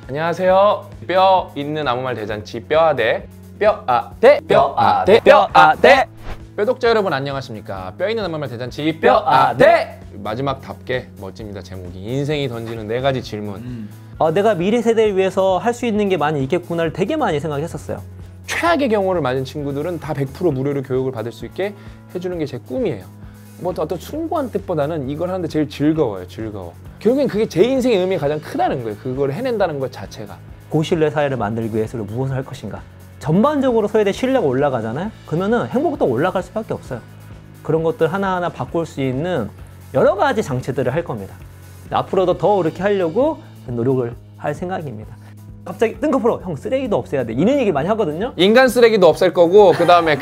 안녕하세요. 뼈 있는 아무 말 대잔치 뼈아대 뼈독자 여러분 안녕하십니까. 뼈 있는 아무 말 대잔치 뼈아대 마지막답게 멋집니다. 제목이 인생이 던지는 4가지 질문. 내가 미래 세대를 위해서 할 수 있는 게 많이 있겠구나를 되게 많이 생각했었어요. 최악의 경우를 맞은 친구들은 다 100% 무료로 교육을 받을 수 있게 해주는 게 제 꿈이에요. 뭐 어떤 숭고한 뜻보다는 이걸 하는데 제일 즐거워요. 결국엔 그게 제 인생의 의미가 가장 크다는 거예요. 그걸 해낸다는 것 자체가. 고신뢰 사회를 만들기 위해서 무엇을 할 것인가. 전반적으로 소외대 신뢰가 올라가잖아요. 그러면은 행복도 올라갈 수밖에 없어요. 그런 것들 하나하나 바꿀 수 있는 여러 가지 장치들을 할 겁니다. 앞으로도 더 그렇게 하려고 노력을 할 생각입니다. 갑자기 뜬금포로 형 쓰레기도 없애야 돼 이런 얘기 많이 하거든요. 인간 쓰레기도 없앨 거고 그 다음에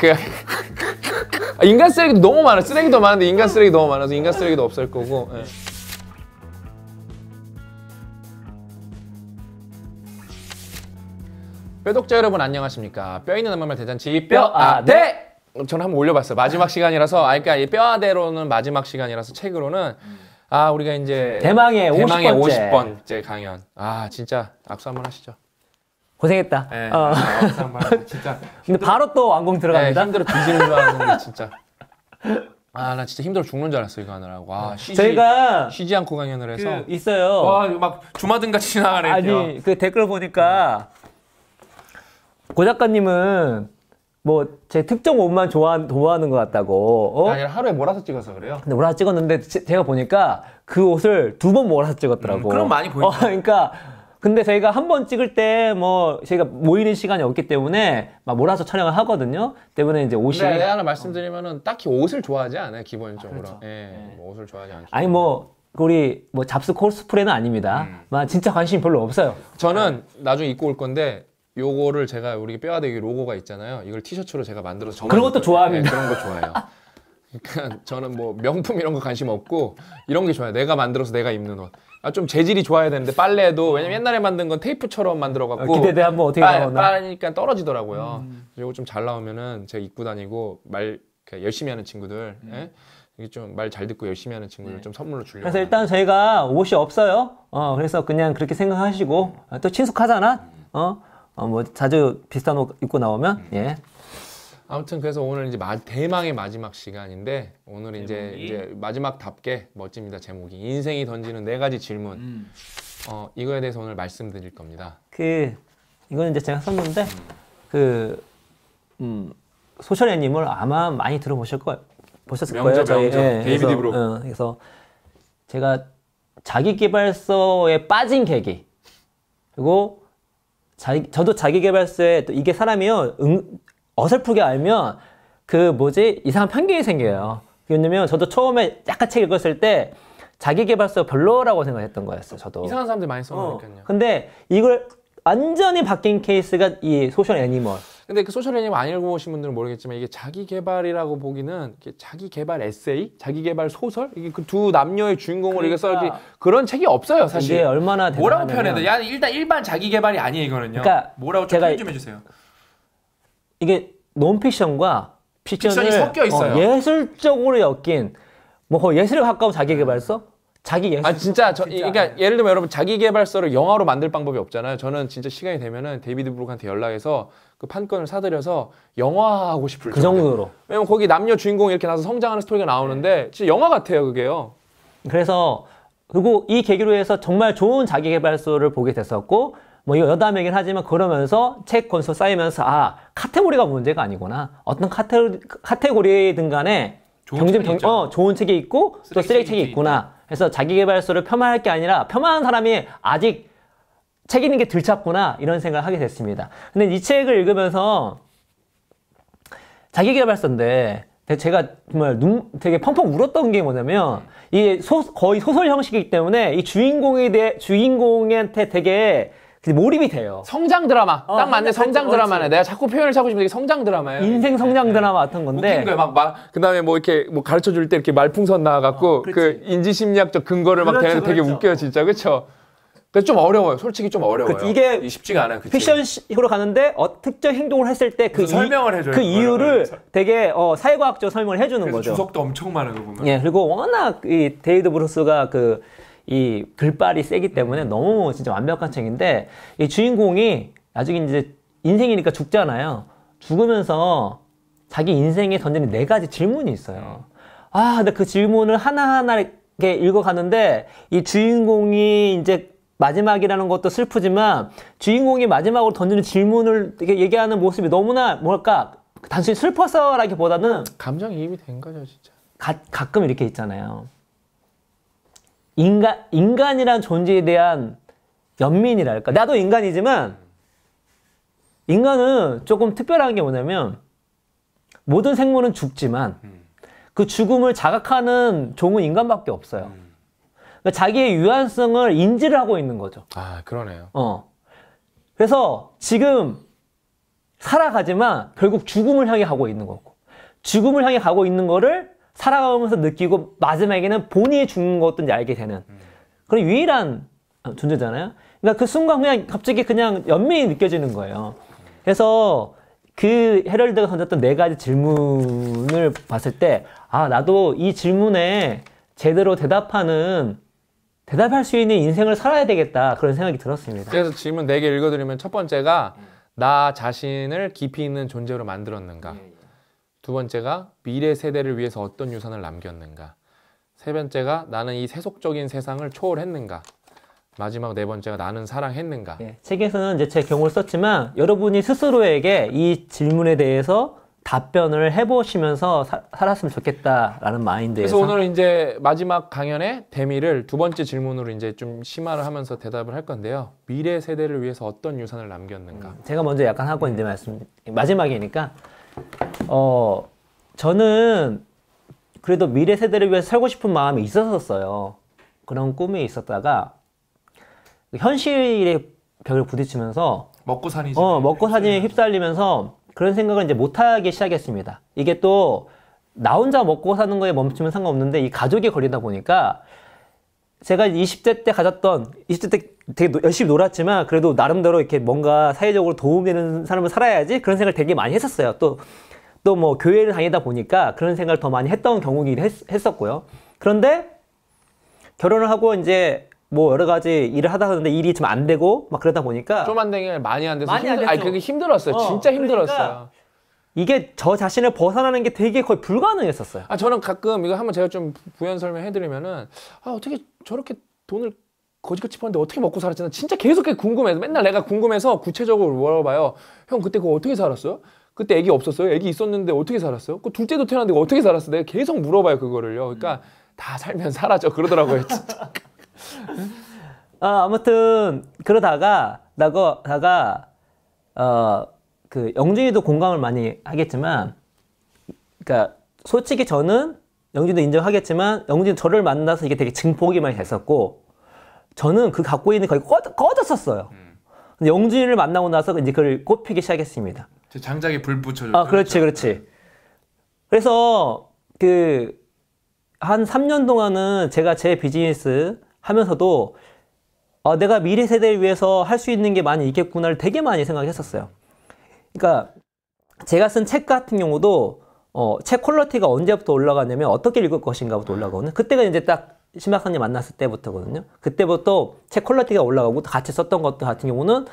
인간 쓰레기도 너무 많아. 쓰레기도 많은데 인간 쓰레기 너무 많아서 인간 쓰레기도 없앨 거고. 예. 뼈독자 여러분 안녕하십니까. 뼈 있는 아무 말 대잔치 뼈아대. 저는 한번 올려봤어요. 마지막 시간이라서 그러니까 이 뼈아대로는 마지막 시간이라서 책으로는 우리가 이제 대망의 50번째 강연. 진짜 악수 한번 하시죠. 고생했다. 네, 악수 한번 하시죠. 진짜. 근데 바로 또 완공 들어갑니다. 힘들어 뒤지는 줄 알았는데 진짜. 나 진짜 힘들어 죽는 줄 알았어 이거 하느라고. 저희가 쉬지 않고 강연을 해서 있어요. 막 주마등 같이 지나가네. 아니 그 댓글 보니까 고 작가님은 뭐 제 특정 옷만 좋아하는 것 같다고. 아니 하루에 몰아서 찍어서 그래요. 근데 몰아서 찍었는데 제가 보니까 그 옷을 2번 몰아서 찍었더라고. 그럼 많이 보이죠. 그러니까 근데 저희가 한 번 찍을 때 뭐 저희가 모이는 시간이 없기 때문에 막 몰아서 촬영을 하거든요. 때문에 이제 옷이. 근데 하나 말씀드리면은 딱히 옷을 좋아하지 않아요 기본적으로. 그렇죠. 뭐 옷을 좋아하지 않죠. 아니 우리 잡스 코스프레는 아닙니다. 진짜 관심이 별로 없어요. 저는 나중에 입고 올 건데. 요거를 제가 우리 뼈아대기 로고가 있잖아요. 이걸 티셔츠로 제가 만들어서 그런 것도 좋아합니다. 그런 거 좋아해요. 그러니까 저는 뭐 명품 이런 거 관심 없고 이런 게 좋아요. 내가 만들어서 내가 입는 옷. 좀 재질이 좋아야 되는데 빨래도 왜냐면 옛날에 만든 건 테이프처럼 만들어 갖고 기대돼 한번 어떻게 나오나. 빨니까 떨어지더라고요. 이거 좀 잘 나오면은 제가 입고 다니고 열심히 하는 친구들. 이게 좀 말 잘 듣고 열심히 하는 친구들 좀 선물로 주려고. 그래서 일단 저희가 옷이 없어요. 그래서 그냥 그렇게 생각하시고 또 친숙하잖아. 뭐 자주 비슷한 옷 입고 나오면 아무튼 그래서 오늘 이제 대망의 마지막 시간인데 오늘 이제 마지막답게 멋집니다. 제목이 인생이 던지는 4가지 질문. 이거에 대해서 오늘 말씀드릴 겁니다. 이거는 이제 제가 썼는데 소셜 애니멀 아마 많이 들어보셨을 거예요. 명저 데이비드 브룩. 그래서 제가 자기계발서에 빠진 계기 그리고 저도 자기계발서에 또 이게 사람이요 어설프게 알면 이상한 편견이 생겨요. 왜냐면 저도 처음에 약간 책 읽었을 때 자기계발서 별로라고 생각했던 거였어요. 저도 이상한 사람들 많이 써놓으니까요. 근데 이걸 완전히 바뀐 케이스가 이 소셜 애니멀. 근데 그 소셜 애니멀 안 읽어보신 분들은 모르겠지만 이게 자기개발이라고 보기는 자기개발 에세이, 자기개발 소설 이게 그 두 남녀의 주인공을 이렇게 써 그런 책이 없어요 사실. 이게 얼마나 뭐라고 표현해야 돼? 일단 일반 자기개발이 아니에요 이거는요. 그러니까 뭐라고 좀 표현 좀 해주세요. 이게 논픽션과 픽션이 섞여 있어요. 예술적으로 엮인 예술에 가까운 자기계발서? 진짜 그러니까 예를 들면 여러분 자기계발서를 영화로 만들 방법이 없잖아요. 저는 진짜 시간이 되면은 데이비드 브룩한테 연락해서 그 판권을 사들여서 영화하고 싶을 그 정도로. 왜냐면 거기 남녀 주인공이 이렇게 나서 성장하는 스토리가 나오는데 진짜 영화 같아요 그게요. 그리고 이 계기로 해서 정말 좋은 자기계발서를 보게 됐었고 이거 여담이긴 하지만 그러면서 책 권수 쌓이면서 카테고리가 문제가 아니구나. 어떤 카테고리든 간에 좋은 책이 있고 또 쓰레기 책이 있구나. 그래서 자기계발서를 폄하할 게 아니라 폄하하는 사람이 아직 책 읽는 게 덜 찼구나 이런 생각을 하게 됐습니다. 근데 이 책을 읽으면서 자기계발서인데 제가 정말 되게 펑펑 울었던 게 뭐냐면 이게 거의 소설 형식이기 때문에 이 주인공한테 되게 몰입이 돼요. 성장 드라마. 딱 맞네. 성장 드라마네. 내가 자꾸 표현을 찾고 싶은데 이게 성장 드라마예요. 인생 성장 드라마 같은 건데. 웃긴 거예요. 그다음에 이렇게 가르쳐 줄 때 이렇게 말풍선 나와 갖고 그 인지 심리학적 근거를 대는데 되게 웃겨요, 진짜. 그렇죠? 그래서 좀 어려워요. 솔직히 좀 어려워요. 이게 쉽지가 않아요. 픽션식으로 가는데 특정 행동을 했을 때 설명을 해줘요. 그 이유를 되게 사회과학적 설명을 해주는 거죠. 주석도 엄청 많아요, 보면. 그리고 워낙 이 데이비드 브루스가 이 글발이 세기 때문에 너무 진짜 완벽한 책인데 이 주인공이 나중에 이제 인생이니까 죽잖아요. 죽으면서 자기 인생에 던지는 4가지 질문이 있어요. 아, 근데 그 질문을 하나하나 이렇게 읽어가는데 이 주인공이 이제 마지막이라는 것도 슬프지만 주인공이 마지막으로 던지는 질문을 이렇게 얘기하는 모습이 너무나 뭐랄까 단순히 슬퍼서라기보다는 감정이입이 된 거죠, 진짜. 가끔 이렇게 있잖아요. 인간이란 존재에 대한 연민이랄까. 나도 인간이지만 인간은 조금 특별한 게 뭐냐면 모든 생물은 죽지만 그 죽음을 자각하는 종은 인간밖에 없어요. 그러니까 자기의 유한성을 인지를 하고 있는 거죠. 아, 그러네요. 그래서 지금 살아가지만 결국 죽음을 향해 가고 있는 거고 죽음을 향해 가고 있는 거를 살아가면서 느끼고 마지막에는 본인이 죽는 것도 이제 알게 되는 그런 유일한 존재잖아요. 그러니까 그 순간 그냥 갑자기 그냥 연민이 느껴지는 거예요. 그래서 그 헤럴드가 던졌던 4가지 질문을 봤을 때 아, 나도 이 질문에 제대로 대답할 수 있는 인생을 살아야 되겠다 그런 생각이 들었습니다. 그래서 질문 4개 읽어드리면 첫 번째가 나 자신을 깊이 있는 존재로 만들었는가. 두 번째가 미래 세대를 위해서 어떤 유산을 남겼는가. 세 번째가 나는 이 세속적인 세상을 초월했는가. 마지막 4번째가 나는 사랑했는가. 책에서는 이제 제 경우를 썼지만 여러분이 스스로에게 이 질문에 대해서 답변을 해보시면서 살았으면 좋겠다라는 마인드에서. 그래서 오늘 이제 마지막 강연의 대미를 2번째 질문으로 이제 좀 심화를 하면서 대답을 할 건데요. 미래 세대를 위해서 어떤 유산을 남겼는가. 제가 먼저 약간 하고 이제 마지막이니까 저는 그래도 미래 세대를 위해서 살고 싶은 마음이 있었어요. 그런 꿈이 있었다가 현실의 벽을 부딪히면서 먹고 사니지. 먹고 사니에 휩쓸리면서 그런 생각을 이제 못하기 시작했습니다. 이게 또 나 혼자 먹고 사는 거에 멈추면 상관없는데 이 가족이 걸리다 보니까 제가 20대 때 가졌던 20대 때 되게 열심히 놀았지만 그래도 나름대로 이렇게 뭔가 사회적으로 도움되는 삶을 살아야지 그런 생각을 되게 많이 했었어요. 또 뭐 교회를 다니다 보니까 그런 생각을 더 많이 했던 경우이기도 했었고요. 그런데 결혼을 하고 이제 뭐 여러 가지 일을 하다 보는데 일이 좀 안 되고 막 그러다 보니까 좀 안 되긴 많이 안 돼서 많이 안 됐죠. 아니 그게 힘들었어요. 진짜 힘들었어요. 그러니까 이게 저 자신을 벗어나는 게 되게 거의 불가능했었어요. 아 저는 가끔 이거 한번 제가 좀 부연 설명해드리면은 아 어떻게 저렇게 돈을 거지같이 버는데 어떻게 먹고 살았지? 난 진짜 계속 그게 궁금해서 맨날 내가 궁금해서 구체적으로 물어봐요. 형 그때 그거 어떻게 살았어요? 그때 애기 없었어요? 애기 있었는데 어떻게 살았어요? 그 둘째도 태어났는데 어떻게 살았어? 내가 계속 물어봐요 그거를요. 그러니까 다 살면 사라져 그러더라고요. 진짜. 아무튼 그러다가 그 영준이도 공감을 많이 하겠지만, 그러니까 솔직히 저는 영준이도 인정하겠지만 영준이 저를 만나서 이게 되게 증폭이 많이 됐었고, 저는 그 갖고 있는 거의 꺼졌었어요. 근데 영준이를 만나고 나서 이제 그걸 꼽히기 시작했습니다. 장작에 불 붙여줘. 그렇지. 그래서 한 3년 동안은 제가 제 비즈니스 하면서도 내가 미래 세대를 위해서 할 수 있는 게 많이 있겠구나를 되게 많이 생각했었어요. 그러니까 제가 쓴 책 같은 경우도 책 퀄리티가 언제부터 올라가냐면 어떻게 읽을 것인가부터 올라가거든요. 그때가 이제 딱 신박사님 만났을 때부터거든요. 그때부터 책 퀄리티가 올라가고 같이 썼던 것들 같은 경우는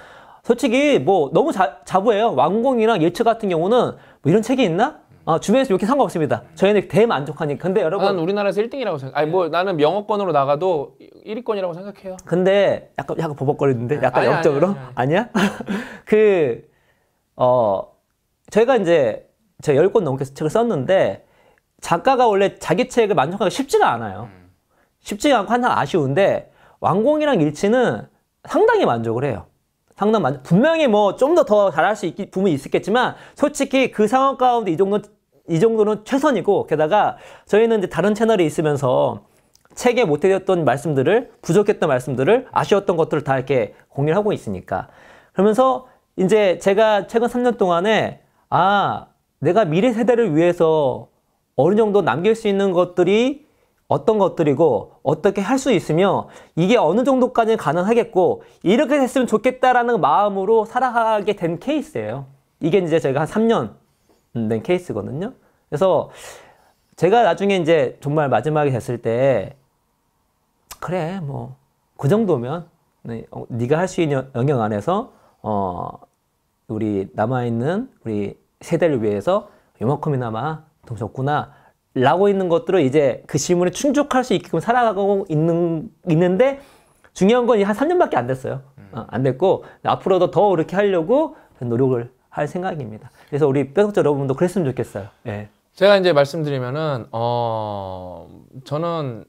솔직히 뭐 너무 자부해요. 왕공이랑 예처 같은 경우는 뭐 이런 책이 있나? 주변에서 이렇게 상관없습니다. 저희는 대만족하니까. 근데 여러분, 난 우리나라에서 1등이라고 생각. 아니 뭐 나는 명언권으로 나가도 1위권이라고 생각해요. 근데 약간 버벅거리는데 약간 영적으로 아니야? 저희가 이제 제가 10권 넘게 책을 썼는데 작가가 원래 자기 책을 만족하기가 쉽지가 않아요. 쉽지가 않고 항상 아쉬운데 왕공이랑 일치는 상당히 만족을 해요. 분명히 뭐 좀 더 잘할 수 있는 부분이 있었겠지만 솔직히 그 상황 가운데 이 정도는 최선이고, 게다가 저희는 이제 다른 채널에 있으면서 책에 못해줬던 말씀들을, 부족했던 말씀들을, 아쉬웠던 것들을 다 이렇게 공유를 하고 있으니까. 그러면서 이제 제가 최근 3년 동안에 내가 미래 세대를 위해서 어느 정도 남길 수 있는 것들이 어떤 것들이고 어떻게 할 수 있으며 이게 어느 정도까지는 가능하겠고 이렇게 됐으면 좋겠다라는 마음으로 살아가게 된 케이스예요. 이게 이제 제가 한 3년 된 케이스거든요. 그래서 제가 나중에 이제 정말 마지막에 됐을 때 그래 뭐 그 정도면 네, 네가 할 수 있는 영역 안에서 우리 남아있는 우리 세대를 위해서 요만큼이나마 돈 줬구나 라고 있는 것들을 이제 그 질문에 충족할 수 있게끔 살아가고 있는데 중요한 건 한 3년밖에 안 됐어요. 안 됐고 앞으로도 더 그렇게 하려고 노력을 할 생각입니다. 그래서 우리 뼈독자 여러분도 그랬으면 좋겠어요. 네. 제가 이제 말씀드리면은 저는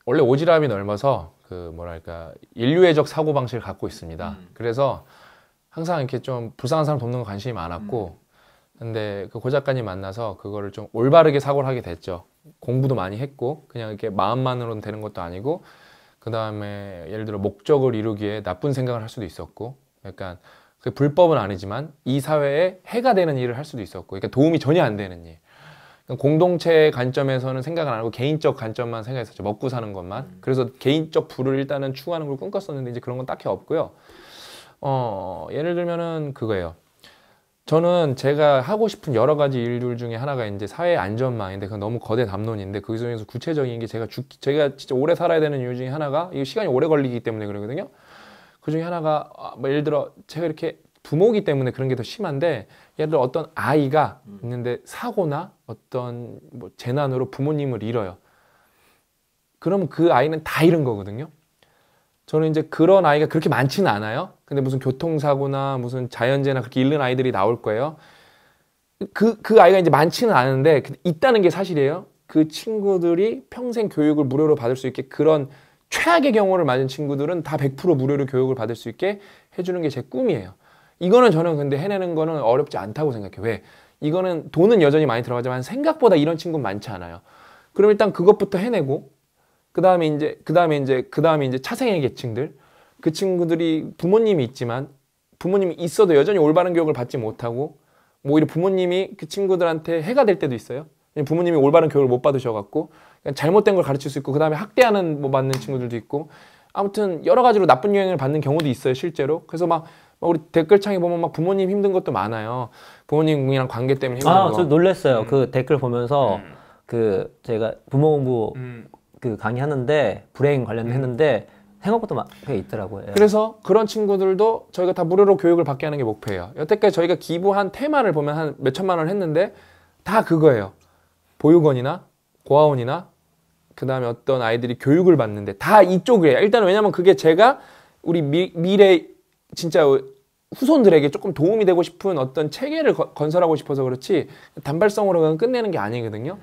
원래 오지랖이 넓어서 그 뭐랄까 인류애적 사고 방식을 갖고 있습니다. 그래서 항상 이렇게 좀 불쌍한 사람 돕는 거 관심이 많았고, 근데 그 고 작가님 만나서 그거를 좀 올바르게 사고를 하게 됐죠. 공부도 많이 했고 그냥 이렇게 마음만으로는 되는 것도 아니고, 그 다음에 예를 들어 목적을 이루기에 나쁜 생각을 할 수도 있었고, 약간 그 불법은 아니지만 이 사회에 해가 되는 일을 할 수도 있었고, 그러니까 도움이 전혀 안 되는 일. 공동체 관점에서는 생각을 안 하고 개인적 관점만 생각했었죠. 먹고 사는 것만. 그래서 개인적 부를 일단은 추구하는 걸 꿈꿨었는데 이제 그런 건 딱히 없고요. 예를 들면은 그거예요. 저는 제가 하고 싶은 여러 가지 일들 중에 하나가 이제 사회 안전망인데, 그건 너무 거대 담론인데 그 중에서 구체적인 게 제가 진짜 오래 살아야 되는 이유 중에 하나가, 이게 시간이 오래 걸리기 때문에 그러거든요. 그 중에 하나가 뭐 예를 들어 제가 이렇게 부모이기 때문에 그런 게 더 심한데, 예를 들어 어떤 아이가 있는데 사고나 어떤 뭐 재난으로 부모님을 잃어요. 그러면 그 아이는 다 잃은 거거든요. 저는 이제 그런 아이가 그렇게 많지는 않아요. 근데 무슨 교통사고나 무슨 자연재해나 그렇게 잃는 아이들이 나올 거예요. 그 아이가 이제 많지는 않은데 있다는 게 사실이에요. 그 친구들이 평생 교육을 무료로 받을 수 있게, 그런 최악의 경우를 맞은 친구들은 다 100% 무료로 교육을 받을 수 있게 해주는 게 제 꿈이에요. 이거는 저는 근데 해내는 거는 어렵지 않다고 생각해요. 왜? 이거는 돈은 여전히 많이 들어가지만 생각보다 이런 친구는 많지 않아요. 그럼 일단 그것부터 해내고, 그 다음에 이제 차생의 계층들, 그 친구들이 부모님이 있지만 부모님이 있어도 여전히 올바른 교육을 받지 못하고, 뭐 오히려 부모님이 그 친구들한테 해가 될 때도 있어요. 부모님이 올바른 교육을 못 받으셔갖고 잘못된 걸 가르칠 수 있고, 그 다음에 학대하는 뭐 받는 친구들도 있고, 아무튼 여러 가지로 나쁜 영향을 받는 경우도 있어요, 실제로. 그래서 막 우리 댓글창에 보면 막 부모님 힘든 것도 많아요. 부모님이랑 관계 때문에 힘든 거. 저 놀랐어요. 그 댓글 보면서 그 제가 부모 공부 그 강의하는데 불행 관련했는데 생각보다 꽤 있더라고요. 예. 그래서 그런 친구들도 저희가 다 무료로 교육을 받게 하는 게 목표예요. 여태까지 저희가 기부한 테마를 보면 한 몇천만 원을 했는데 다 그거예요. 보육원이나 고아원이나 그 다음에 어떤 아이들이 교육을 받는데 다 이쪽이에요. 일단 왜냐면 그게 제가 우리 미래 진짜 후손들에게 조금 도움이 되고 싶은 어떤 체계를 건설하고 싶어서 그렇지 단발성으로 그냥 끝내는 게 아니거든요.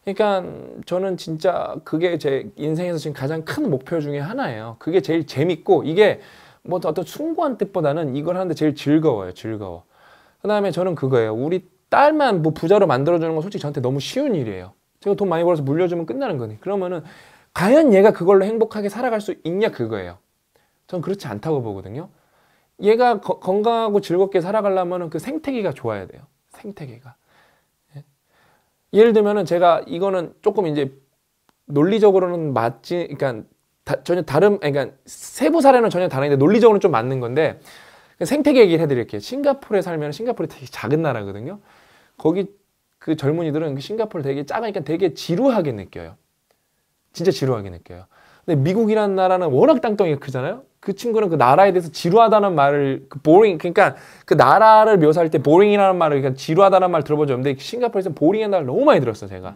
그러니까 저는 진짜 그게 제 인생에서 지금 가장 큰 목표 중에 하나예요. 그게 제일 재밌고, 이게 뭐 어떤 숭고한 뜻보다는 이걸 하는데 제일 즐거워요. 즐거워. 그 다음에 저는 그거예요. 우리 딸만 뭐 부자로 만들어주는 건 솔직히 저한테 너무 쉬운 일이에요. 제가 돈 많이 벌어서 물려주면 끝나는 거니. 그러면은 과연 얘가 그걸로 행복하게 살아갈 수 있냐, 그거예요. 전 그렇지 않다고 보거든요. 얘가 건강하고 즐겁게 살아가려면 그 생태계가 좋아야 돼요. 생태계가. 예를 들면은 제가 이거는 조금 이제 논리적으로는 맞지, 그러니까 전혀 다른, 그러니까 세부 사례는 전혀 다른데 논리적으로는 좀 맞는 건데, 생태계 얘기를 해드릴게요. 싱가포르에 살면, 싱가포르 되게 작은 나라거든요. 거기 그 젊은이들은 그 싱가포르 되게 작으니까 되게 지루하게 느껴요. 진짜 지루하게 느껴요. 근데 미국이라는 나라는 워낙 땅덩이가 크잖아요. 그 친구는 그 나라에 대해서 지루하다는 말을, 그러니까 그 나라를 묘사할 때 boring이라는 말을, 그러니까 지루하다는 말 들어본 적 없는데 싱가포르에서 boring이라는 말을 너무 많이 들었어요, 제가.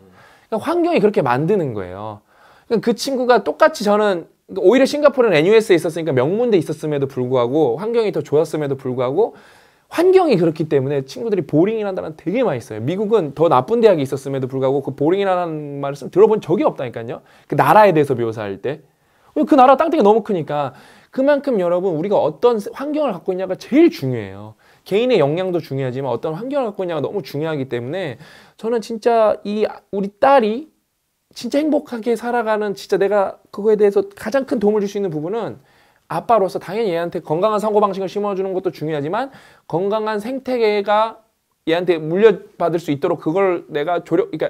그러니까 환경이 그렇게 만드는 거예요. 그러니까 그 친구가 똑같이, 저는 오히려 싱가포르는 NUS에 있었으니까 명문대에 있었음에도 불구하고 환경이 더 좋았음에도 불구하고 환경이 그렇기 때문에 친구들이 보링이라는 단어는 되게 많이 써요. 미국은 더 나쁜 대학에 있었음에도 불구하고 그 보링이라는 말을 들어본 적이 없다니까요. 그 나라에 대해서 묘사할 때. 그 나라 땅덩이가 너무 크니까. 그만큼 여러분, 우리가 어떤 환경을 갖고 있냐가 제일 중요해요. 개인의 역량도 중요하지만 어떤 환경을 갖고 있냐가 너무 중요하기 때문에 저는 진짜 우리 딸이 진짜 행복하게 살아가는, 진짜 내가 그거에 대해서 가장 큰 도움을 줄 수 있는 부분은 아빠로서 당연히 얘한테 건강한 사고방식을 심어주는 것도 중요하지만 건강한 생태계가 얘한테 물려받을 수 있도록 그걸 내가 그러니까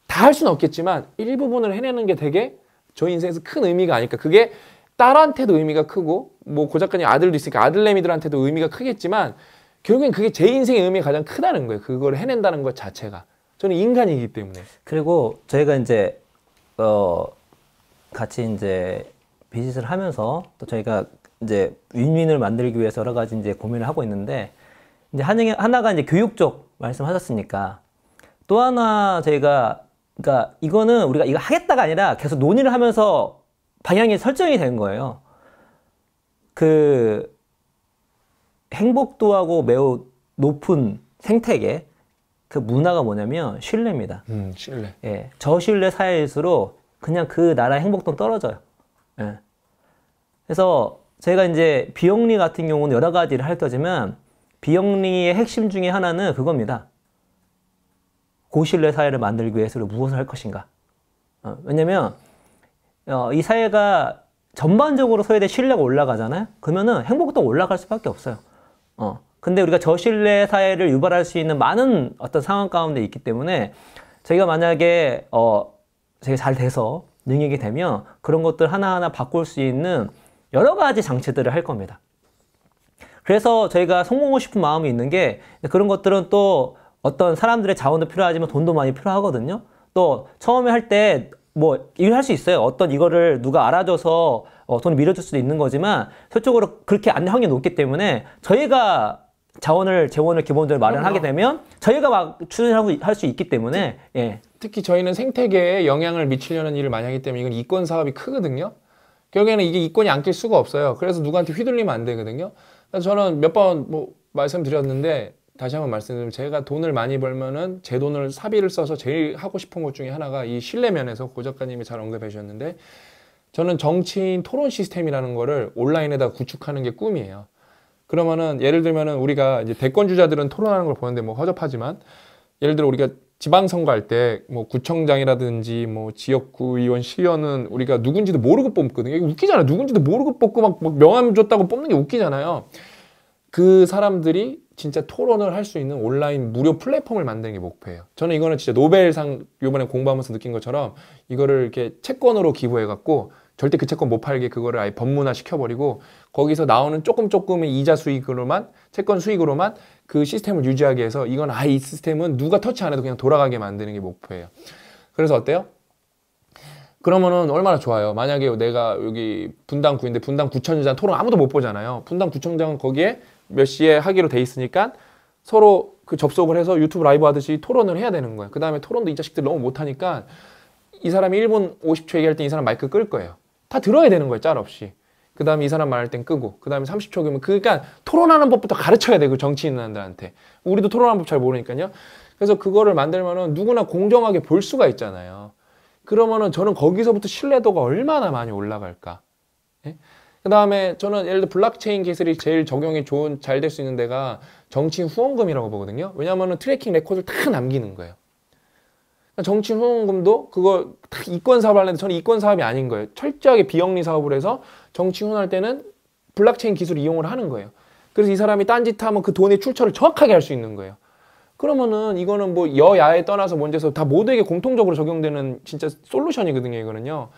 다 할 수는 없겠지만 일부분을 해내는 게 되게 저 인생에서 큰 의미가 아닐까. 그게 딸한테도 의미가 크고, 뭐 고 작가님 아들도 있으니까 아들내미들한테도 의미가 크겠지만 결국엔 그게 제 인생의 의미가 가장 크다는 거예요. 그걸 해낸다는 것 자체가. 저는 인간이기 때문에. 그리고 저희가 이제 같이 이제 비즈니스를 하면서 또 저희가 이제 윈윈을 만들기 위해서 여러 가지 이제 고민을 하고 있는데 이제 하나가 이제 교육 쪽 말씀하셨으니까 또 하나 저희가 그러니까 이거는 우리가 이거 하겠다가 아니라 계속 논의를 하면서 방향이 설정이 된 거예요. 그 행복도하고 매우 높은 생태계 그 문화가 뭐냐면 신뢰입니다. 신뢰. 예, 저신뢰 사회일수록 그냥 그 나라의 행복도는 떨어져요. 예. 그래서 제가 이제 비영리 같은 경우는 여러 가지를 할 거지만 비영리의 핵심 중에 하나는 그겁니다. 고신뢰 사회를 만들기 위해서 무엇을 할 것인가. 왜냐면 이 사회가 전반적으로 소외된 신뢰가 올라가잖아요. 그러면은 행복도 올라갈 수밖에 없어요. 근데 우리가 저신뢰 사회를 유발할 수 있는 많은 어떤 상황 가운데 있기 때문에 저희가 만약에 저희가 잘 돼서 능력이 되면 그런 것들 하나하나 바꿀 수 있는 여러 가지 장치들을 할 겁니다. 그래서 저희가 성공하고 싶은 마음이 있는 게 그런 것들은 또 어떤 사람들의 자원도 필요하지만 돈도 많이 필요하거든요. 또 처음에 할 때 뭐 일을 할 수 있어요. 어떤 이거를 누가 알아줘서 돈을 밀어줄 수도 있는 거지만 실질적으로 그렇게 안 확률이 높기 때문에 저희가 재원을 기본적으로 마련하게 되면 저희가 막 추진하고 할 수 있기 때문에 예. 특히 저희는 생태계에 영향을 미치려는 일을 많이 하기 때문에 이건 이권 사업이 크거든요. 결국에는 이게 이권이 안 낄 수가 없어요. 그래서 누구한테 휘둘리면 안 되거든요. 그래서 저는 몇 번 뭐 말씀드렸는데 다시 한번 말씀드리면 제가 돈을 많이 벌면은 제 돈을 사비를 써서 제일 하고 싶은 것 중에 하나가 이 신뢰 면에서 고 작가님이 잘 언급해 주셨는데 저는 정치인 토론 시스템이라는 거를 온라인에다 구축하는 게 꿈이에요. 그러면은 예를 들면은 우리가 이제 대권 주자들은 토론하는 걸 보는데 뭐 허접하지만 예를 들어 우리가 지방선거 할 때 뭐 구청장이라든지 뭐 지역구 의원, 시의원은 우리가 누군지도 모르고 뽑거든요. 이게 웃기잖아요. 누군지도 모르고 뽑고 막 명함 줬다고 뽑는 게 웃기잖아요. 그 사람들이 진짜 토론을 할 수 있는 온라인 무료 플랫폼을 만드는 게 목표예요. 저는 이거는 진짜 노벨상 요번에 공부하면서 느낀 것처럼 이거를 이렇게 채권으로 기부해갖고 절대 그 채권 못 팔게 그거를 아예 법문화 시켜버리고 거기서 나오는 조금의 이자 수익으로만 채권 수익으로만 그 시스템을 유지하게 해서 이건 아예 이 시스템은 누가 터치 안 해도 그냥 돌아가게 만드는 게 목표예요. 그래서 어때요? 그러면은 얼마나 좋아요. 만약에 내가 여기 분당구인데 분당구청장 토론 아무도 못 보잖아요. 분당구청장은 거기에 몇 시에 하기로 돼 있으니까 서로 그 접속을 해서 유튜브 라이브 하듯이 토론을 해야 되는 거예요. 그 다음에 토론도 이 자식들 너무 못하니까 이 사람이 1분 50초 얘기할 때 이 사람 마이크 끌 거예요. 다 들어야 되는 거예요. 짤 없이. 그 다음에 이 사람 말할 땐 끄고 그 다음에 30초 그러면 그러니까 토론하는 법부터 가르쳐야 돼. 그 정치인들한테. 우리도 토론하는 법 잘 모르니까요. 그래서 그거를 만들면은 누구나 공정하게 볼 수가 있잖아요. 그러면은 저는 거기서부터 신뢰도가 얼마나 많이 올라갈까. 예? 그 다음에 저는 예를 들어 블록체인 기술이 제일 적용이 잘 될 수 있는 데가 정치인 후원금이라고 보거든요. 왜냐하면 트래킹 레코드를 다 남기는 거예요. 정치인 후원금도 그거 다 이권 사업을 하는데 저는 이권 사업이 아닌 거예요. 철저하게 비영리 사업을 해서 정치 후원할 때는 블록체인 기술 이용을 하는 거예요. 그래서 이 사람이 딴짓하면 그 돈의 출처를 정확하게 알 수 있는 거예요. 그러면은 이거는 뭐 여야에 떠나서 문제에서 다 모두에게 공통적으로 적용되는 진짜 솔루션이거든요. 이거는요.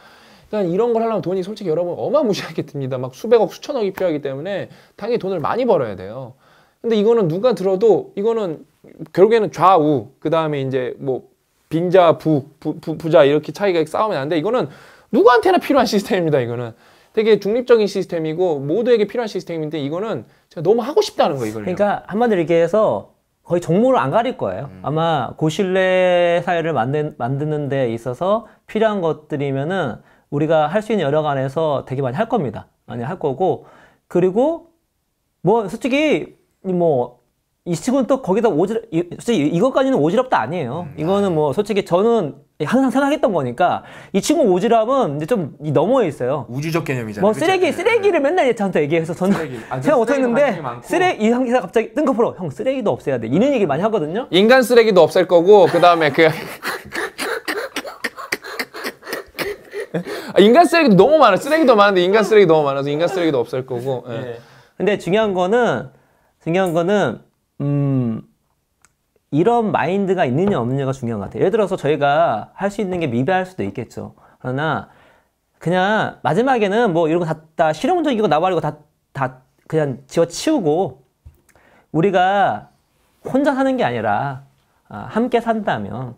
그러니까 이런 걸 하려면 돈이 솔직히 여러분 어마무시하게 듭니다. 막 수백억, 수천억이 필요하기 때문에 당연히 돈을 많이 벌어야 돼요. 근데 이거는 누가 들어도 이거는 결국에는 좌우, 그 다음에 이제 뭐 빈자, 부자 이렇게 차이가 싸우면 안 돼. 이거는 누구한테나 필요한 시스템입니다. 이거는 되게 중립적인 시스템이고 모두에게 필요한 시스템인데 이거는 제가 너무 하고 싶다는 거예요. 이걸. 그러니까 한마디로 얘기해서 거의 종목을 안 가릴 거예요. 아마 고신뢰 사회를 만드는 데 있어서 필요한 것들이면은 우리가 할 수 있는 여러 간에서 되게 많이 할 겁니다. 많이 할 거고 그리고 뭐 솔직히 뭐 이 친구는 또 거기다 솔직히 이것까지는 오지랖도 아니에요. 이거는 뭐 솔직히 저는 항상 생각했던 거니까 이 친구 오지랖은 이제 좀 너머에 있어요. 우주적 개념이잖아요. 뭐 쓰레기를 맨날 저한테 얘기해서 저는 생각 못했는데 이 상기가 갑자기 뜬금포로 형 쓰레기도 없애야 돼 이런 얘기 많이 하거든요. 인간 쓰레기도 없앨 거고 그 다음에 인간 쓰레기도 너무 많아. 쓰레기도 많은데 인간 쓰레기 너무 많아서 인간 쓰레기도 없앨 거고. 예. 네. 근데 중요한 거는 이런 마인드가 있느냐 없느냐가 중요한 것 같아요. 예를 들어서 저희가 할 수 있는 게 미비할 수도 있겠죠. 그러나 그냥 마지막에는 뭐 이런 거 다 실용적이고 나발이고 다 그냥 지워치우고 우리가 혼자 사는 게 아니라 함께 한다면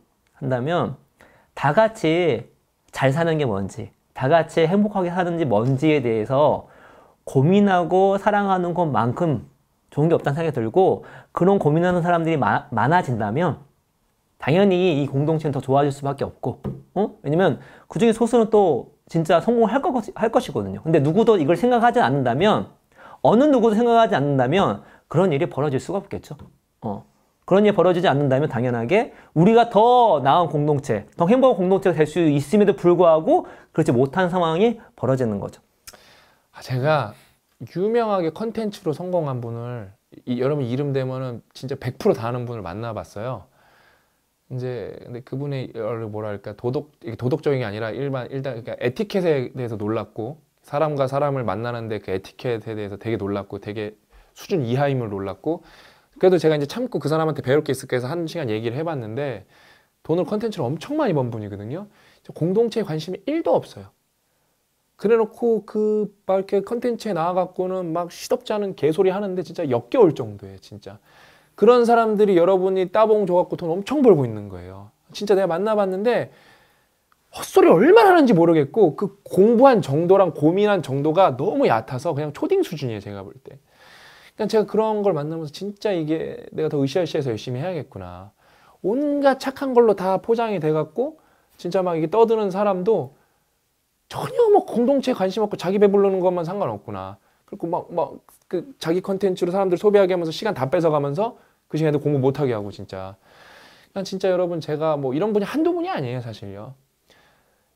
다 같이 잘 사는 게 뭔지, 다 같이 행복하게 사는지 뭔지에 대해서 고민하고 사랑하는 것만큼 좋은 게 없다는 생각이 들고, 그런 고민하는 사람들이 많아진다면 당연히 이 공동체는 더 좋아질 수밖에 없고, 왜냐면 그 중에 소수는 또 진짜 성공을 할 것이거든요. 근데 누구도 이걸 생각하지 않는다면, 어느 누구도 생각하지 않는다면 그런 일이 벌어질 수가 없겠죠. 그런 일이 벌어지지 않는다면 당연하게 우리가 더 나은 공동체, 더 행복한 공동체가 될 수 있음에도 불구하고 그렇지 못한 상황이 벌어지는 거죠. 제가 유명하게 컨텐츠로 성공한 분을, 여러분 이름 대면은 진짜 100% 다 아는 분을 만나봤어요. 이제 근데 그분의 뭐랄까 도덕적인 게 아니라 일단 그러니까 에티켓에 대해서 놀랐고, 사람과 사람을 만나는데 그 에티켓에 대해서 되게 놀랐고, 되게 수준 이하임을 놀랐고, 그래도 제가 이제 참고 그 사람한테 배울 게 있을까 해서 1시간 얘기를 해봤는데, 돈을 컨텐츠로 엄청 많이 번 분이거든요. 공동체에 관심이 1도 없어요. 그래놓고 막 이렇게 컨텐츠에 나와갖고는 막 시덥지 않은 개소리 하는데 진짜 역겨울 정도예요, 진짜. 그런 사람들이 여러분이 따봉 줘갖고 돈 엄청 벌고 있는 거예요. 진짜 내가 만나봤는데 헛소리 얼마나 하는지 모르겠고, 그 공부한 정도랑 고민한 정도가 너무 얕아서 그냥 초딩 수준이에요, 제가 볼 때. 그러니까 제가 그런 걸 만나면서 진짜 이게 내가 더 으쌰으쌰해서 열심히 해야겠구나. 온갖 착한 걸로 다 포장이 돼갖고 진짜 막 이게 떠드는 사람도 전혀 뭐 공동체에 관심 없고 자기 배부르는 것만 상관없구나. 그리고 그 자기 컨텐츠로 사람들 소비하게 하면서 시간 다 뺏어가면서 그 시간에도 공부 못하게 하고, 진짜. 그러니까 진짜 여러분, 제가 뭐 이런 분이 한두 분이 아니에요, 사실요.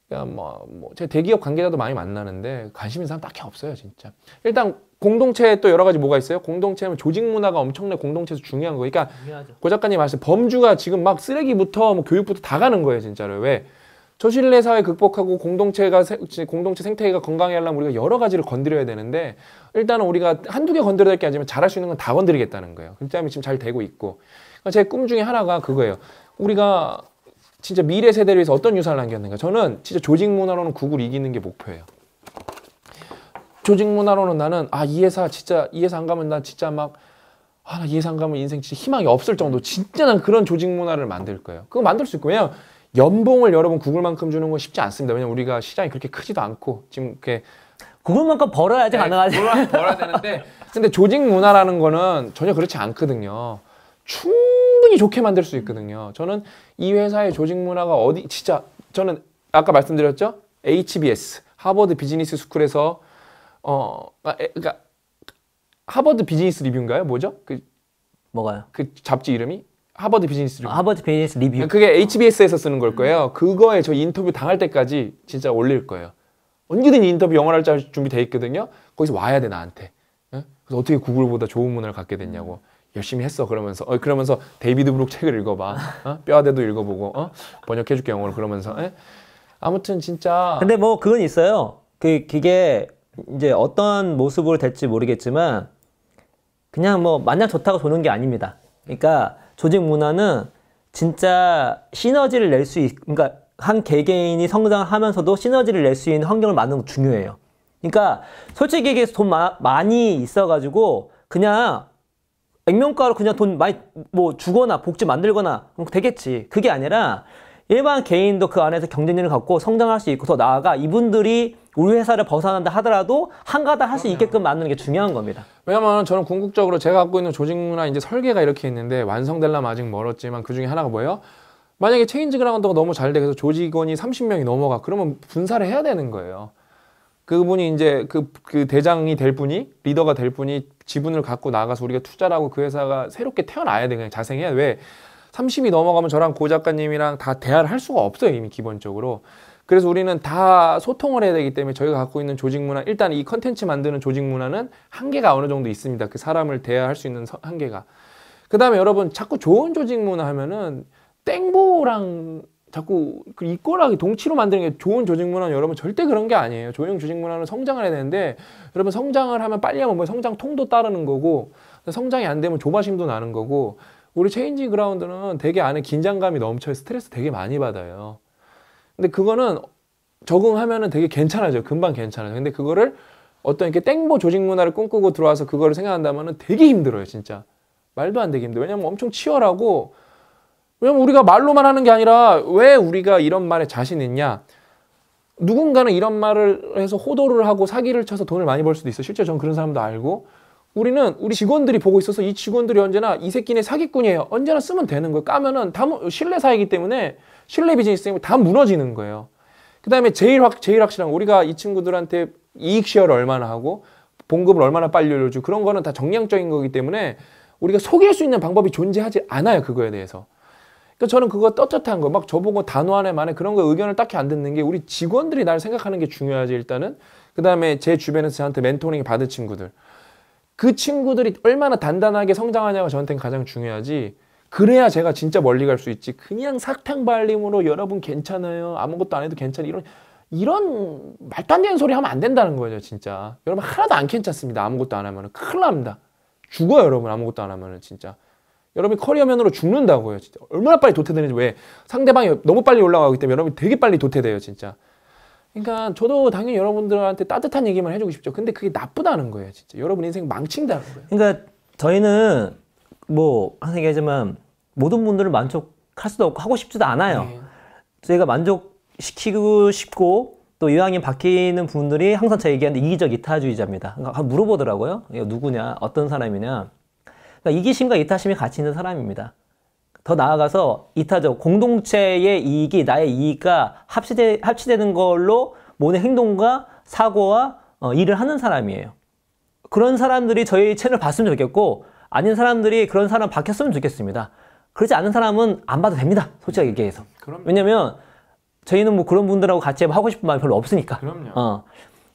그러니까 제가 대기업 관계자도 많이 만나는데 관심 있는 사람 딱히 없어요, 진짜. 일단 공동체에 또 여러 가지 뭐가 있어요? 공동체는 조직 문화가 엄청나게 공동체에서 중요한 거예요. 그러니까 중요하죠. 고 작가님 말씀, 범주가 지금 막 쓰레기부터 뭐 교육부터 다 가는 거예요, 진짜로. 왜? 저신뢰 사회 극복하고 공동체 생태계가 건강해 하려면 우리가 여러 가지를 건드려야 되는데, 일단은 우리가 한두 개 건드려야 될 게 아니지만 잘할 수 있는 건 다 건드리겠다는 거예요. 그 다음에 지금 잘 되고 있고. 제 꿈 중에 하나가 그거예요. 우리가 진짜 미래 세대를 위해서 어떤 유산을 남겼는가. 저는 진짜 조직 문화로는 구글 이기는 게 목표예요. 조직 문화로는 나는 이 회사 안 가면 난 진짜 나 이 회사 안 가면 인생 진짜 희망이 없을 정도, 진짜 난 그런 조직 문화를 만들 거예요. 그거 만들 수 있고, 왜냐면 연봉을 여러분 구글만큼 주는 건 쉽지 않습니다. 왜냐면 우리가 시장이 그렇게 크지도 않고, 지금 이렇게 구글만큼 벌어야지 가능하지. 구글만큼 벌어야 되는데, 근데 조직 문화라는 거는 전혀 그렇지 않거든요. 충분히 좋게 만들 수 있거든요. 저는 이 회사의 조직 문화가 진짜 저는 아까 말씀드렸죠? HBS, 하버드 비즈니스 스쿨에서 그러니까 하버드 비즈니스 리뷰인가요? 뭐죠? 뭐가요? 그 잡지 이름이? 하버드 비즈니스 리뷰. 하버드 비즈니스 리뷰. 그게 HBS에서 쓰는 걸 거예요. 그거에 저 인터뷰 당할 때까지 진짜 올릴 거예요. 언제든 인터뷰 영어로 할 준비돼 있거든요. 거기서 와야 돼, 나한테. 그래서 어떻게 구글보다 좋은 문화를 갖게 됐냐고. 열심히 했어. 그러면서 데이비드 브룩 책을 읽어봐. 뼈아대도 읽어보고 번역해줄게, 영어로. 그러면서 아무튼 진짜. 근데 뭐 그건 있어요. 그게 이제 어떤 모습으로 될지 모르겠지만 그냥 뭐 마냥 좋다고 도는 게 아닙니다. 그러니까 조직 문화는 진짜 시너지를 낼 수 그러니까 한 개개인이 성장을 하면서도 시너지를 낼 수 있는 환경을 만드는 거 중요해요. 그러니까 솔직히 얘기해서 돈 많이 있어가지고 그냥 액면가로 그냥 돈 많이 뭐 주거나 복지 만들거나 되겠지. 그게 아니라 일반 개인도 그 안에서 경쟁력을 갖고 성장할 수 있고, 더 나아가 이분들이 우리 회사를 벗어난다 하더라도 한가닥 할 수 있게끔 만드는 게 중요한 겁니다. 왜냐면 저는 궁극적으로 제가 갖고 있는 조직 문화 이제 설계가 이렇게 있는데 완성되려면 아직 멀었지만, 그 중에 하나가 뭐예요? 만약에 체인지 그라운드가 너무 잘 돼서 조직원이 30명이 넘어가, 그러면 분사를 해야 되는 거예요. 그분이 이제 그 대장이 될 분이, 리더가 될 분이 지분을 갖고 나가서 우리가 투자를 하고 그 회사가 새롭게 태어나야 돼. 그냥 자생해야 돼. 왜? 30이 넘어가면 저랑 고 작가님이랑 다 대화를 할 수가 없어요, 이미 기본적으로. 그래서 우리는 다 소통을 해야 되기 때문에 저희가 갖고 있는 조직 문화, 일단 이 컨텐츠 만드는 조직 문화는 한계가 어느 정도 있습니다. 그 사람을 대화할 수 있는 한계가. 그 다음에 여러분, 자꾸 좋은 조직 문화 하면은 땡보랑 자꾸 이꼬라기 동치로 만드는 게 좋은 조직 문화는, 여러분 절대 그런 게 아니에요. 좋은 조직 문화는 성장을 해야 되는데, 여러분 성장을 하면 빨리 하면 뭐 성장 통도 따르는 거고, 성장이 안 되면 조바심도 나는 거고, 우리 체인지 그라운드는 되게 안에 긴장감이 넘쳐요. 스트레스 되게 많이 받아요. 근데 그거는 적응하면은 되게 괜찮아져요. 금방 괜찮아요. 근데 그거를 어떤 이렇게 땡보 조직 문화를 꿈꾸고 들어와서 그거를 생각한다면은 되게 힘들어요, 진짜. 말도 안 되게 힘들어요. 왜냐면 엄청 치열하고, 왜냐면 우리가 말로만 하는 게 아니라, 왜 우리가 이런 말에 자신 있냐? 누군가는 이런 말을 해서 호도를 하고 사기를 쳐서 돈을 많이 벌 수도 있어. 실제 전 그런 사람도 알고. 우리는 우리 직원들이 보고 있어서 이 직원들이 언제나 이 새끼네 사기꾼이에요. 언제나 쓰면 되는 거예요. 까면은 다 신뢰 사이기 때문에 신뢰 비즈니스 때문에 다 무너지는 거예요. 그 다음에 제일 확실한 거, 우리가 이 친구들한테 이익 쉐어를 얼마나 하고 봉급을 얼마나 빨리 올려주고 그런 거는 다 정량적인 거기 때문에 우리가 속일 수 있는 방법이 존재하지 않아요. 그거에 대해서. 그러니까 저는 그거 떳떳한 거, 막 저보고 단호하네 만에 그런 거 의견을 딱히 안 듣는 게 우리 직원들이 날 생각하는 게 중요하지 일단은. 그 다음에 제 주변에서 저한테 멘토링 받은 친구들. 그 친구들이 얼마나 단단하게 성장하냐가 저한테는 가장 중요하지. 그래야 제가 진짜 멀리 갈 수 있지. 그냥 사탕발림으로 여러분 괜찮아요. 아무것도 안 해도 괜찮아. 이런 말도 안 되는 소리 하면 안 된다는 거죠, 진짜. 여러분 하나도 안 괜찮습니다. 아무것도 안 하면은. 큰일 납니다. 죽어요, 여러분. 아무것도 안 하면은 진짜. 여러분이 커리어면으로 죽는다고요, 진짜. 얼마나 빨리 도태되는지. 왜? 상대방이 너무 빨리 올라가기 때문에 여러분이 되게 빨리 도태돼요, 진짜. 그러니까 저도 당연히 여러분들한테 따뜻한 얘기만 해주고 싶죠. 근데 그게 나쁘다는 거예요, 진짜. 여러분 인생 망친다는 거예요. 그러니까 저희는 뭐 항상 얘기하지만 모든 분들을 만족할 수도 없고 하고 싶지도 않아요. 네. 저희가 만족시키고 싶고 또 이왕이면 바뀌는 분들이 항상 제가 얘기하는데 이기적 이타주의자입니다. 그러니까 물어보더라고요. 이거 누구냐, 어떤 사람이냐. 그러니까 이기심과 이타심이 같이 있는 사람입니다. 더 나아가서 이타적 공동체의 이익이 나의 이익과 합치되는 걸로 모든 행동과 사고와 일을 하는 사람이에요. 그런 사람들이 저희 채널 봤으면 좋겠고 아닌 사람들이 그런 사람 바뀌었으면 좋겠습니다. 그렇지 않은 사람은 안 봐도 됩니다. 솔직하게 얘기해서. 왜냐면 저희는 뭐 그런 분들하고 같이 하고 싶은 마음이 별로 없으니까. 그럼요.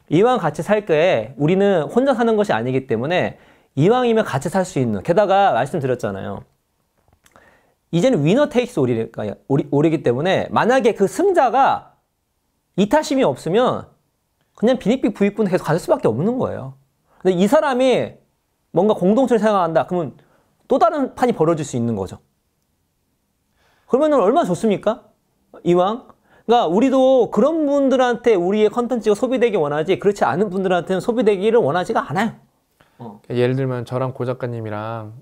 이왕 같이 살 거에 우리는 혼자 사는 것이 아니기 때문에 이왕이면 같이 살 수 있는. 게다가 말씀드렸잖아요. 이제는 위너 테이크스 올이기 때문에 만약에 그 승자가 이타심이 없으면 그냥 비닉빅 부익부는 계속 가질 수밖에 없는 거예요. 근데 이 사람이 뭔가 공동체를 생각한다. 그러면 또 다른 판이 벌어질 수 있는 거죠. 그러면 얼마나 좋습니까? 이왕. 그러니까 우리도 그런 분들한테 우리의 컨텐츠가 소비되기 원하지 그렇지 않은 분들한테는 소비되기를 원하지가 않아요. 예를 들면 저랑 고 작가님이랑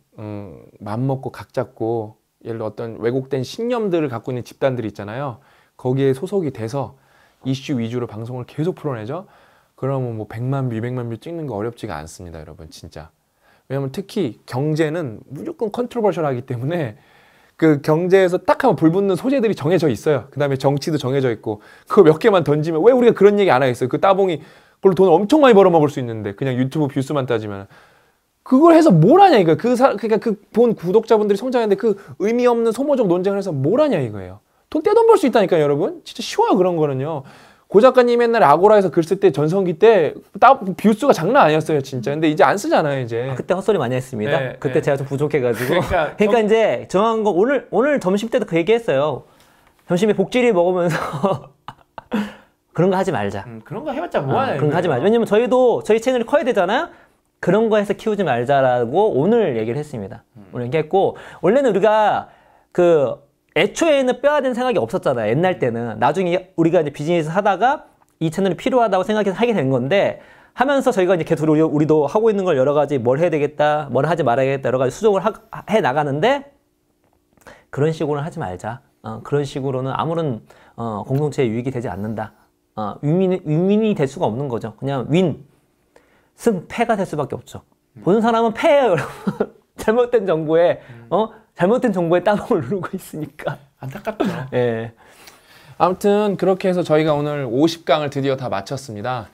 맘먹고 각 잡고 예를 들어 어떤 왜곡된 신념들을 갖고 있는 집단들이 있잖아요. 거기에 소속이 돼서 이슈 위주로 방송을 계속 풀어내죠. 그러면 뭐 100만 뷰, 200만 뷰 찍는 거 어렵지가 않습니다, 여러분. 진짜. 왜냐면 특히 경제는 무조건 컨트로버셜하기 때문에 그 경제에서 딱 하면 불붙는 소재들이 정해져 있어요. 그 다음에 정치도 정해져 있고 그거 몇 개만 던지면 왜 우리가 그런 얘기 안 하겠어요. 그 따봉이 그걸로 돈을 엄청 많이 벌어먹을 수 있는데 그냥 유튜브 뷰수만 따지면 그걸 해서 뭘 하냐 이거예요. 그러니까 그 본 구독자분들이 성장했는데 그 의미 없는 소모적 논쟁을 해서 뭘 하냐 이거예요. 떼돈 벌 수 있다니까요, 여러분. 진짜 쉬워요, 그런 거는요. 고 작가님 옛날에 아고라에서 글 쓸 때 전성기 때 뷰수가 장난 아니었어요, 진짜. 근데 이제 안 쓰잖아요, 이제. 그때 헛소리 많이 했습니다. 네, 그때 네. 제가 좀 부족해가지고. 그러니까 이제 정한 거 오늘 점심 때도 그 얘기했어요. 점심에 복지리 먹으면서 그런 거 하지 말자. 그런 거 해봤자 뭐하냐. 그런 거 하지 말자. 왜냐면 저희 채널이 커야 되잖아요. 그런 거 해서 키우지 말자라고 오늘 얘기를 했습니다. 오늘 얘기했고 원래는 우리가 애초에는 빼야 되는 생각이 없었잖아요. 옛날 때는. 나중에 우리가 이제 비즈니스 하다가 이 채널이 필요하다고 생각해서 하게 된 건데 하면서 저희가 이제 계속 우리도 하고 있는 걸 여러 가지 뭘 해야 되겠다, 뭘 하지 말아야겠다 여러 가지 수정을 해 나가는데 그런 식으로는 하지 말자. 그런 식으로는 아무런 공동체에 유익이 되지 않는다. 윈윈이 될 수가 없는 거죠. 그냥 패가 될 수밖에 없죠. 보는 사람은 패예요, 여러분. 잘못된 정보에 잘못된 정보에 따봉을 누르고 있으니까. 안타깝죠. 예. 아무튼 그렇게 해서 저희가 오늘 50강을 드디어 다 마쳤습니다.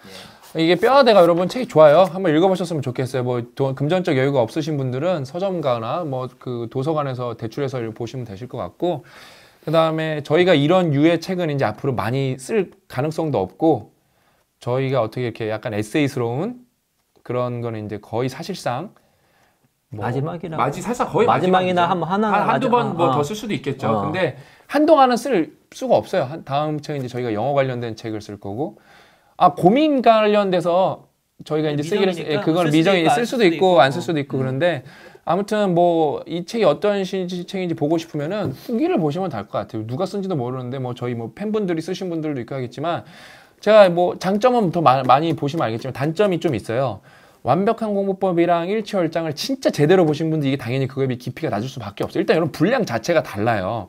이게 뼈대가 여러분 책이 좋아요. 한번 읽어보셨으면 좋겠어요. 뭐 금전적 여유가 없으신 분들은 서점가나 뭐 그 도서관에서 대출해서 보시면 되실 것 같고, 그 다음에 저희가 이런 유의 책은 이제 앞으로 많이 쓸 가능성도 없고, 저희가 어떻게 이렇게 약간 에세이스러운 그런 거는 이제 거의 사실상 마지막이라. 거의 마지막이나 한두 번 뭐 더 쓸 수도 있겠죠. 근데 한동안은 쓸 수가 없어요. 다음 책은 이제 저희가 영어 관련된 책을 쓸 거고, 고민 관련돼서 저희가 이제 그건 미정이 쓸 수도 있고 안 쓸 수도 있고 그런데 아무튼 뭐 이 책이 어떤 책인지 보고 싶으면은 후기를 보시면 될 것 같아요. 누가 쓴지도 모르는데 뭐 저희 뭐 팬분들이 쓰신 분들도 있고 하겠지만 제가 뭐 장점은 더 많이 보시면 알겠지만 단점이 좀 있어요. 완벽한 공부법이랑 일취월장을 진짜 제대로 보신 분들 이게 당연히 그거에 비해 깊이가 낮을 수밖에 없어요. 일단 여러분 분량 자체가 달라요.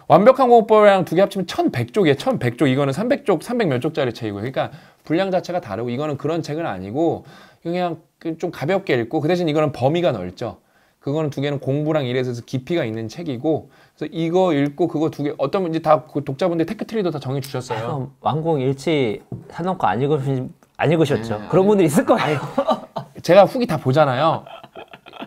완벽한 공부법이랑 두 개 합치면 1100쪽이에요. 1100쪽. 이거는 300쪽, 300 몇 쪽짜리 책이고요. 그러니까 분량 자체가 다르고 이거는 그런 책은 아니고 그냥 좀 가볍게 읽고 그 대신 이거는 범위가 넓죠. 그거는 두 개는 공부랑 일에 있어서 깊이가 있는 책이고 그래서 이거 읽고 그거 두 개 어떤 이제 다 그 독자분들 테크트리도 다 정해 주셨어요. 완공 일치 사놓고 안 읽으셨죠? 그런 분들 있을 거예요. 제가 후기 다 보잖아요.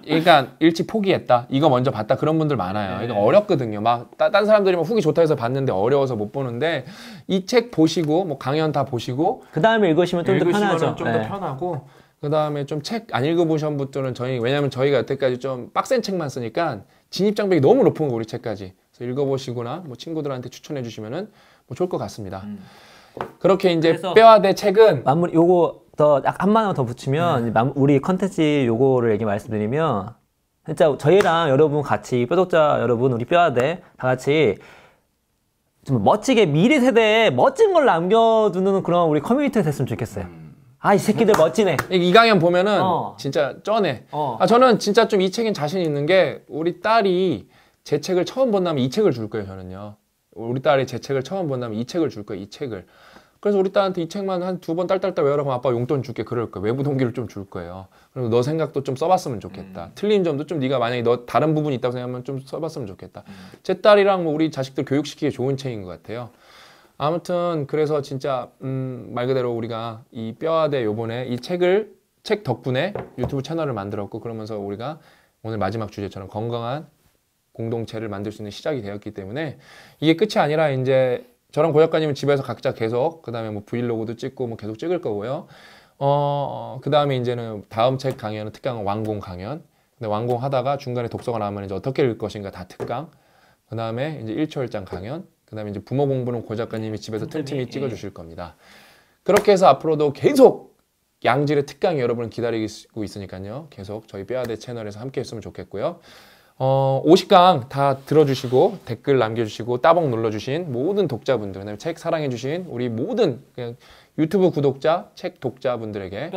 그러니까 일찍 포기했다. 이거 먼저 봤다. 그런 분들 많아요. 이거 어렵거든요. 막 딴 사람들이 막 후기 좋다 해서 봤는데 어려워서 못 보는데 이 책 보시고 뭐 강연 다 보시고 그 다음에 읽으시면 좀 더 편하죠. 좀 더 편하고 그 다음에 좀 책 안 읽어보신 분들은 왜냐면 저희가 여태까지 좀 빡센 책만 쓰니까 진입 장벽이 너무 높은 거 우리 책까지. 그래서 읽어보시거나 뭐 친구들한테 추천해 주시면은 뭐 좋을 것 같습니다. 그렇게 이제 뼈아대 책은 마무리 요거 더 약 한마디만 더 붙이면 우리 컨텐츠 요거를 얘기 말씀드리면 진짜 저희랑 여러분 같이 뼈독자 여러분 우리 뼈아대 다 같이 좀 멋지게 미래 세대에 멋진 걸 남겨두는 그런 우리 커뮤니티가 됐으면 좋겠어요. 아, 이 새끼들 멋지네. 이 강연 보면은 진짜 쩌네. 저는 진짜 좀 이 책엔 자신 있는 게 우리 딸이 제 책을 처음 본다면 이 책을 줄 거예요, 저는요. 우리 딸이 제 책을 처음 본다면 이 책을 줄 거예요, 이 책을. 그래서 우리 딸한테 이 책만 한 2번 딸딸딸 외우라고 하면 아빠 용돈 줄게 그럴 거예요. 외부 동기를 좀 줄 거예요. 그리고 너 생각도 좀 써봤으면 좋겠다. 틀린 점도 좀 네가 만약에 너 다른 부분이 있다고 생각하면 좀 써봤으면 좋겠다. 제 딸이랑 뭐 우리 자식들 교육시키기 좋은 책인 것 같아요. 아무튼 그래서 진짜 말 그대로 우리가 이 뼈아대 요번에 이 책 덕분에 유튜브 채널을 만들었고 그러면서 우리가 오늘 마지막 주제처럼 건강한 공동체를 만들 수 있는 시작이 되었기 때문에 이게 끝이 아니라 이제 저랑 고 작가님은 집에서 각자 계속 그다음에 뭐 브이로그도 찍고 뭐 계속 찍을 거고요. 그다음에 이제는 다음 책 강연은 특강 완공 강연. 근데 완공하다가 중간에 독서가 나오면 이제 어떻게 읽을 것인가 다 특강. 그다음에 이제 1초일장 강연. 그다음에 이제 부모 공부는 고 작가님이 집에서 틈틈이 찍어 주실 겁니다. 그렇게 해서 앞으로도 계속 양질의 특강이 여러분을 기다리고 있으니까요. 계속 저희 뼈아대 채널에서 함께 했으면 좋겠고요. 50강 다 들어주시고 댓글 남겨주시고 따봉 눌러주신 모든 독자분들 그다음에 책 사랑해주신 우리 모든 그냥 유튜브 구독자, 책 독자분들에게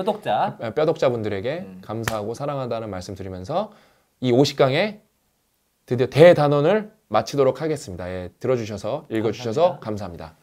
뼈독자분들에게 감사하고 사랑한다는 말씀 드리면서 이 50강에 드디어 대단원을 마치도록 하겠습니다. 예, 들어주셔서 읽어주셔서 감사합니다.